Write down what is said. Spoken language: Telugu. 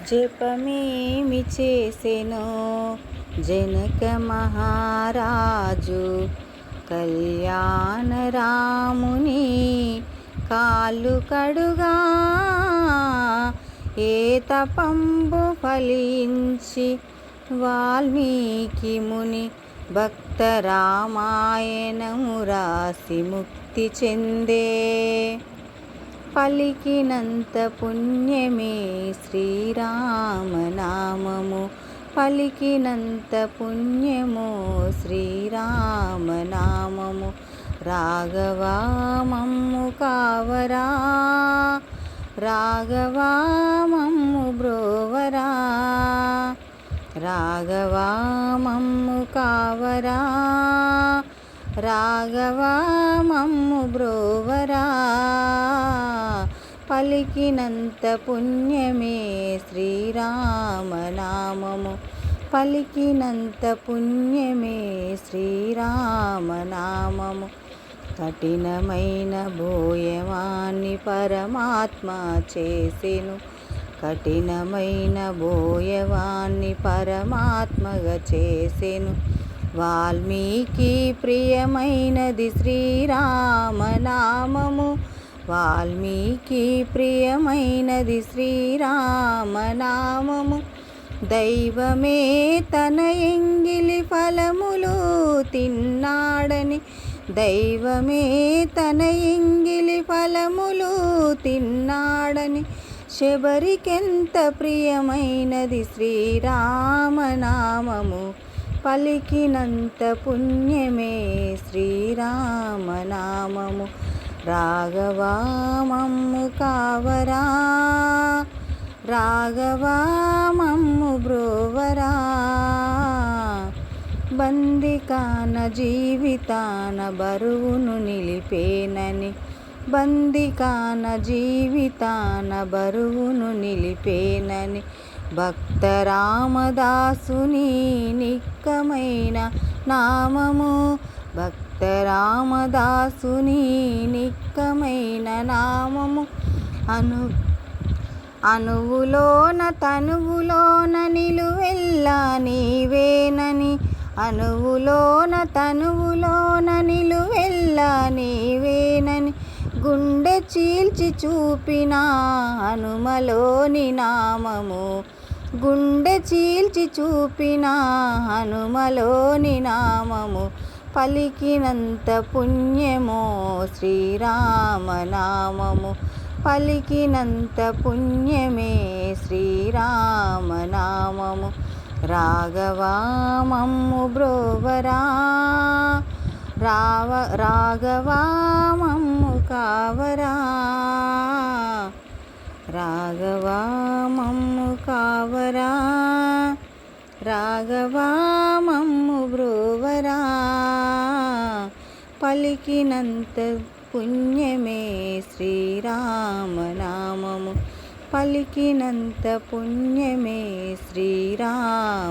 జపమేమి చేసెనో జనక మహారాజు, కళ్యాణ రాముని కాళ్ళు కడుగా. ఏ తపంబు ఫలించి వాల్మీకి ముని భక్త రామాయణము రాసి ముక్తి చెందే. పలికినంత పుణ్యమే శ్రీరామనామము, పలికినంత పుణ్యము శ్రీరామనామము. రాఘవా మమ్ము కావరా, రాఘవా మమ్ము బ్రోవరా, రాఘవా మమ్ము కావరా, రాఘవా మమ్ము బ్రోవరా. పలికినంత పుణ్యమే శ్రీరామనామము, పలికినంత పుణ్యమే శ్రీరామనామము. కఠినమైన భోయమాన్ని పరమాత్మ చేసెను, కఠినమైన భోయవాన్ని పరమాత్మగా చేసెను. వాల్మీకి ప్రియమైనది శ్రీరామనామము, వాల్మీకి ప్రియమైనది శ్రీరామనామము. దైవమే తన ఎంగిలి ఫలములు తిన్నాడని, దైవమే తన ఎంగిలి ఫలములు తిన్నాడని, శబరికెంత ప్రియమైనది శ్రీరామనామము. పలికినంత పుణ్యమే శ్రీరామనామము. రాఘవా మమ్ము కావరా, రాఘవా మమ్ము బ్రోవరా. బందికాన జీవితాన బరువును నిలిపేనని, బందికాన జీవితాన బరువును నిలిపేనని, భక్త రామదాసుని నిక్కమైన నామము, భక్త రామదాసుని నిక్కమైన నామము. అణువులోన తనువులోన నిలువెల్లా నీవేనని, అణువులోన తనువులోన నిలువెల్లా నీవేనని, గుండె చీల్చి చూపిన హనుమలోని నామము, గుండె చీల్చి చూపిన హనుమలోని నామము. పలికినంత పుణ్యమో శ్రీరామనామము, పలికినంత పుణ్యమే శ్రీరామనామము. రాఘవా మమ్ము బ్రోవరా, రాఘవా మమ్ము కావరా, రాఘవా మమ్ము కావరా, రాఘవా మమ్ము బ్రోవరా. పలికినంత పుణ్యమే శ్రీరామనామము, పలికినంత పుణ్యమే శ్రీరామనామము.